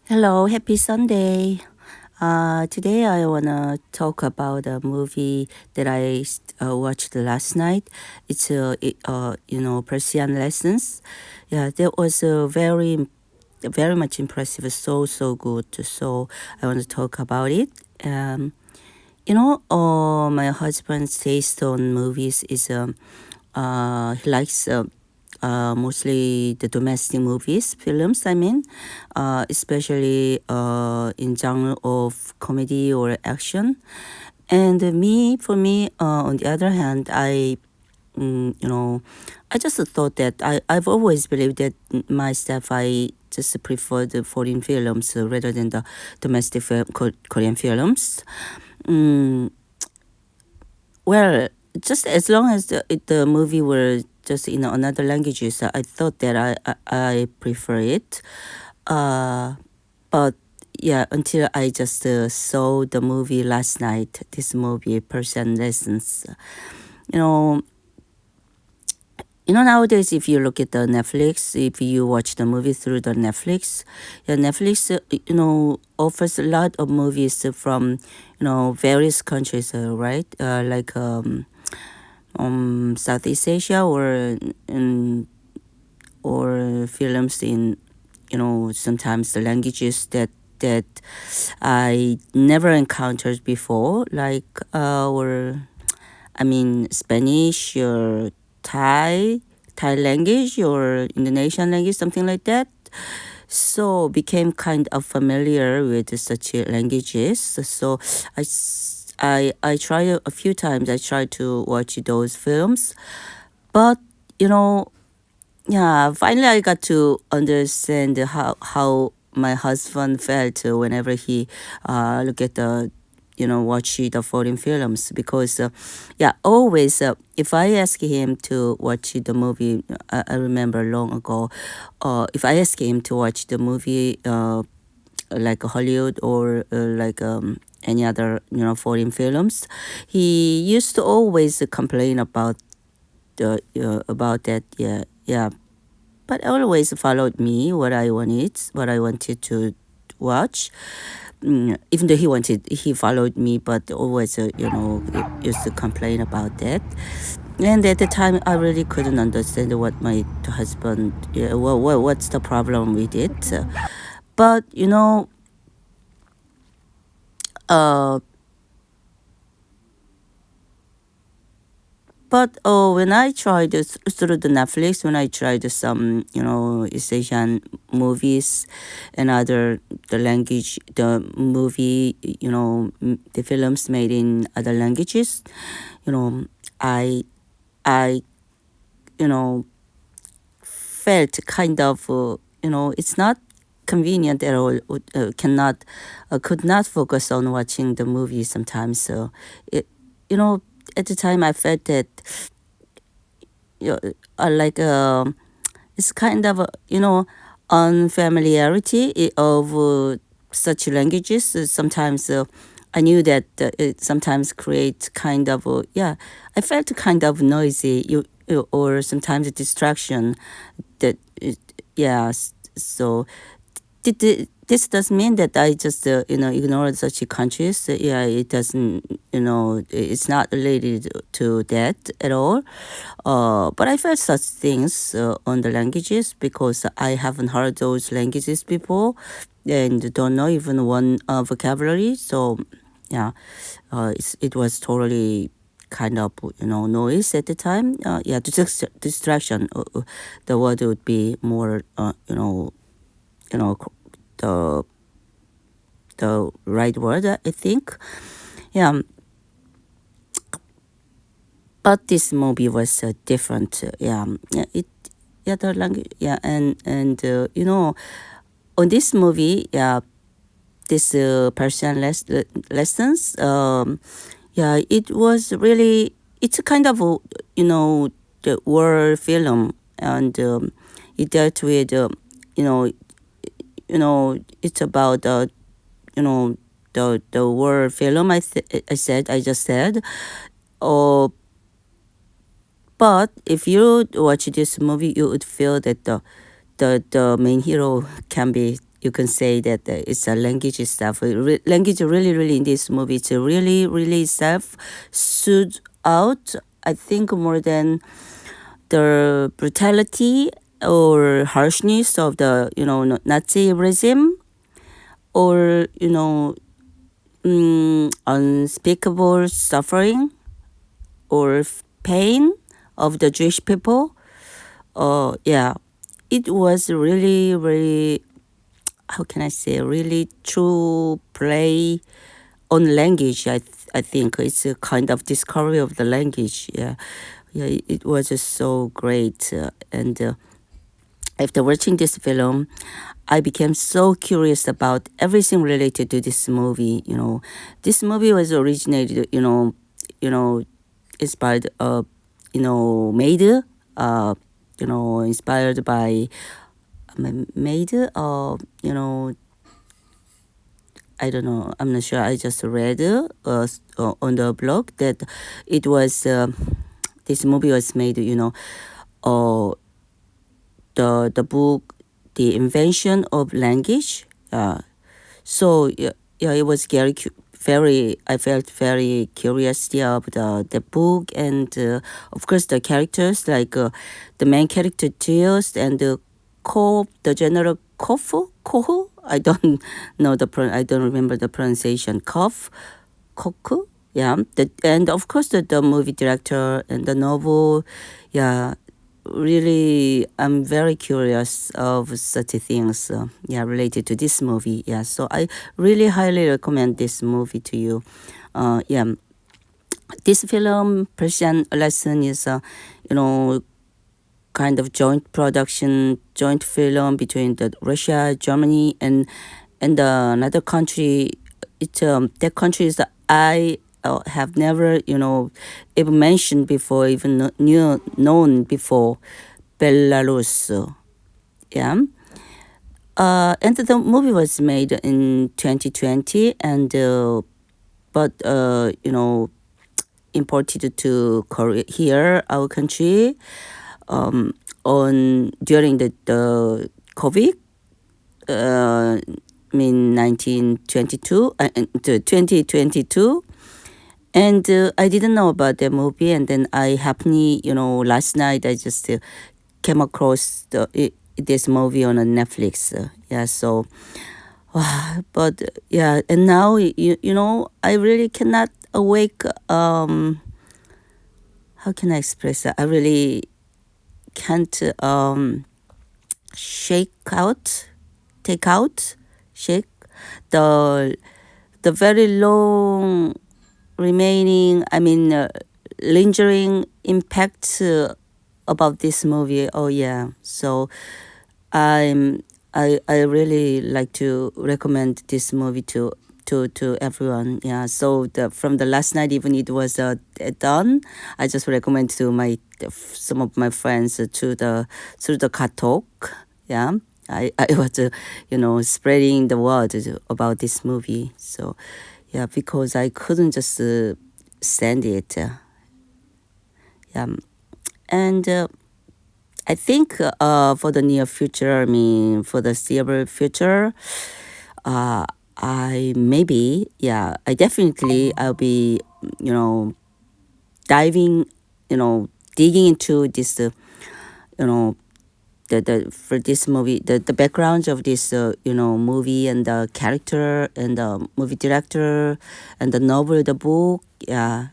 Hello, happy Sunday. Today I wanna talk about a movie that I watched last night. It's Persian lessons. Yeah, that was very much impressive. So good. So I want to talk about it. Um, my husband's taste on movies is he likes mostly the domestic movies, films, I mean, especially in genre of comedy or action. And for me, on the other hand, I just thought that I've always believed that myself, I just prefer the foreign films rather than the domestic Korean films. Mm, well, just as long as the movie were just in another languages, I thought that I prefer it. Uh, but yeah, until I just saw the movie last night, this movie, Persian Lessons. You know, nowadays, if you look at the Netflix, if you watch the movie through the Netflix, yeah, Netflix, offers a lot of movies from, various countries, right? Southeast Asia in, or films in, sometimes the languages that I never encountered before, like Spanish or Thai language or Indonesian language, something like that. So became kind of familiar with such languages. So I tried a few times. I tried to watch those films, but you know, yeah. Finally, I got to understand how my husband felt whenever he look at the watch the foreign films, because yeah, always if I ask him to watch the movie, I remember long ago, if I ask him to watch the movie like Hollywood or any other foreign films, he used to always complain about that. Yeah, but always followed me what I wanted to watch. Even though he followed me, but always used to complain about that. And at the time, I really couldn't understand what my husband, what's the problem with it. But uh, But when I tried through the Netflix, when I tried some, East Asian movies and other the language, the movie, the films made in other languages, you know, I, I, you know, felt kind of, it's not convenient at all. Could not focus on watching the movie sometimes. So, it, you know, at the time I felt that you know, like it's kind of unfamiliarity of such languages. Sometimes I knew that it sometimes creates kind of I felt kind of noisy, or sometimes a distraction. That yeah. So this does mean that I just ignore such countries. Yeah, it doesn't. It's not related to that at all. But I felt such things on the languages because I haven't heard those languages before and don't know even one vocabulary. So yeah, it was totally kind of noise at the time. Yeah, distraction. The word would be more you know the the right word, I think. Yeah, but this movie was different. Yeah, the language. Yeah, and on this movie, yeah, this Persian lessons. Yeah, it was really. It's a kind of the war film, and it dealt with you know it's about you know the war film. I just said. Oh, but if you watch this movie, you would feel that the main hero can be you can say that it's a language stuff. Language really in this movie, it's really self stood out. I think more than the brutality or harshness of the Nazi regime, or unspeakable suffering or pain of the Jewish people. Yeah, it was really, how can I say, really true play on language. I think it's a kind of discovery of the language. Yeah, it was just so great. And after watching this film, I became so curious about everything related to this movie. This movie was originated, inspired, made, inspired by, made, I don't know. I'm not sure. I just read on the blog that it was this movie was made. Uh, the book, The Invention of Language. So yeah, it was very. I felt very curious of the book, and of course the characters, like the main character Tears and the general Kohu. I don't know I don't remember the pronunciation. Koku. Yeah. And of course the movie director and the novel. Yeah. Really, I'm very curious of such things. Related to this movie. Yeah. So I really highly recommend this movie to you. Yeah. This film, Persian Lesson, is kind of joint production, joint film between the Russia, Germany, and another country. That country is I have never even mentioned before, even known before, Belarus. Yeah. And the movie was made in 2020, and but imported to Korea, here, our country, on during the COVID, I mean 1922, 2022. And I didn't know about the movie, and then I happened, last night I just came across this movie on a Netflix. Yeah, so, but yeah, and now I really cannot awake. How can I express that? I really can't take out, shake the very long remaining, lingering impact about this movie. Oh yeah, so I really like to recommend this movie to everyone. Yeah, so from the last night, even it was done, I just recommend to some of my friends through the Katok. Yeah, I was spreading the word about this movie. So yeah, because I couldn't just stand it. Yeah, and I think for the near future, for the foreseeable future, I definitely I'll be, diving, digging into this, for this movie, the background of this, movie, and the character, and the movie director, and the novel, the book. Yeah,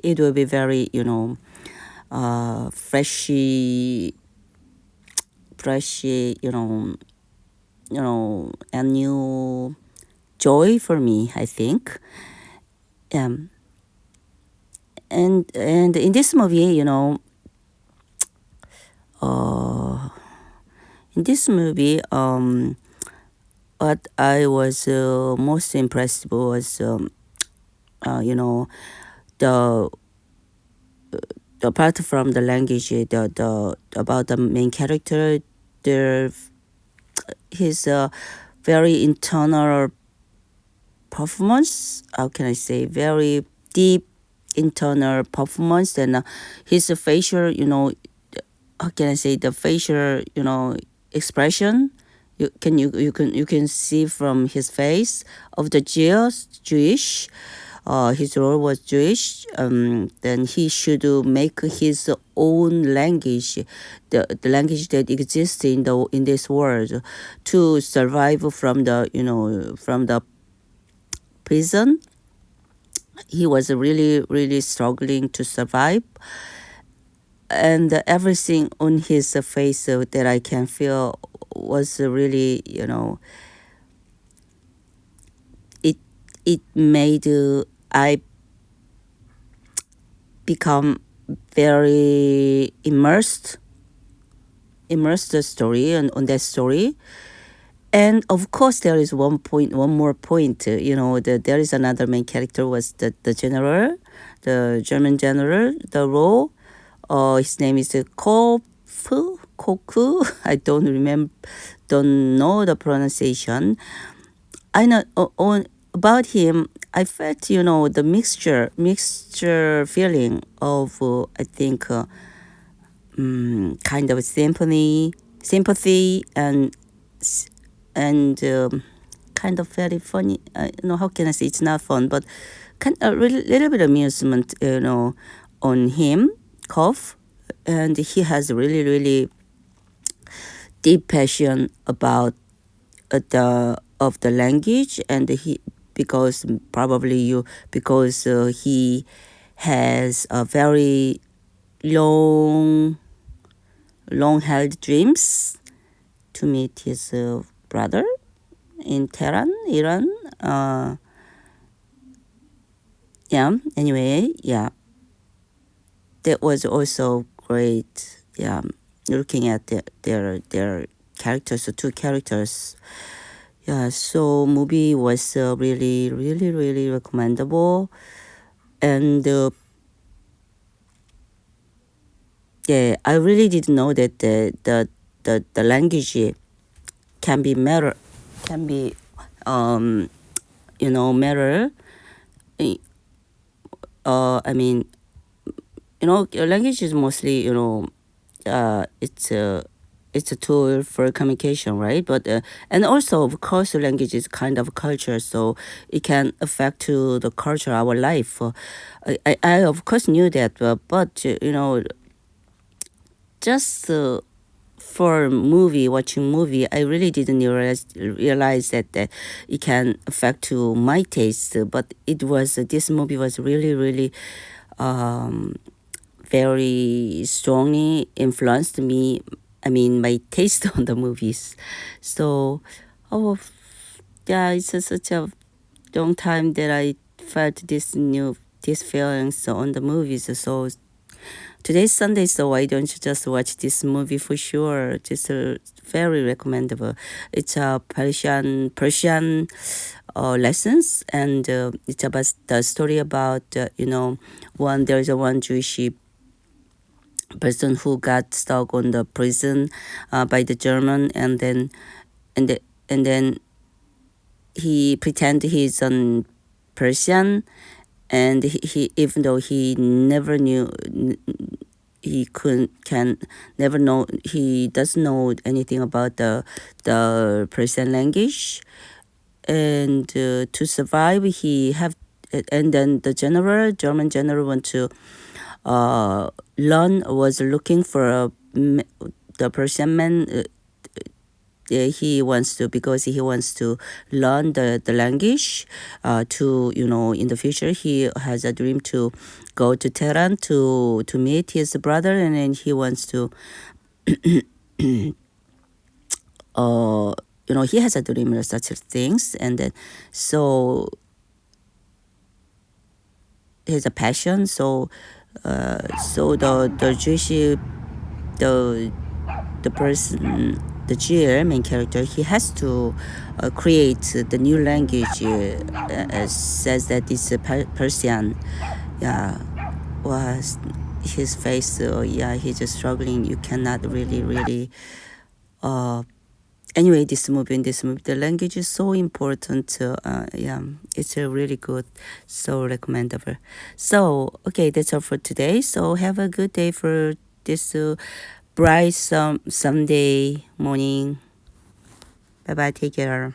it will be very, freshy, and new joy for me, I think. And in this movie, in this movie, what I was most impressed was, the apart from the language, the about the main character, his very internal performance. How can I say? Very deep internal performance, and his facial, how can I say, the facial, expression. You can see from his face of the Jewish. His role was Jewish. Then he should make his own language, the language that exists in this world, to survive from the prison. He was really really struggling to survive, and everything on his face that I can feel was really, it it made I become very immersed the story and on that story. And of course, there is one more point. There is another main character, was the general, the German general, the role. His name is Koku. I don't know the pronunciation. I know about him. I felt, the mixture feeling of, I think, kind of sympathy, and kind of very funny. How can I say, it's not fun, but a little bit amusement, on him, Kof, and he has really really deep passion about the language, and because he has a very long held dreams to meet his brother in Tehran, Iran. Anyway, that was also great. Looking at their characters, the two characters. So movie was really really really recommendable. And I really didn't know that the language can be matter, matter. I mean, language is mostly, it's a tool for communication, right? But and also, of course, language is kind of culture, so it can affect to the culture, our life. I of course knew that, but just for watching movie, I really didn't realize that it can affect to my taste. But this movie was really really very strongly influenced me. I mean, my taste on the movies. So, it's such a long time that I felt these feelings on the movies. So today's Sunday, so why don't you just watch this movie for sure? Just very recommendable. It's a Persian lessons, and it's about the story about there's one Jewish person who got stuck on the prison by the German, and then he pretend he's a Persian, and he even though he never knew, he doesn't know anything about the Persian language, and to survive and then the German general want to was looking for the Persian man. He wants to, because he wants to learn the language, to in the future he has a dream to go to Tehran to meet his brother, and then he wants to he has a dream of such things, and then so he has a passion. So the Jewish, the person, the GL main character, he has to create the new language. Says that it's Persian. Was his face. He's just struggling. You cannot really. Anyway, in this movie, the language is so important. It's a really good, so recommendable. So, okay, that's all for today. So have a good day for this bright Sunday morning. Bye bye. Take care.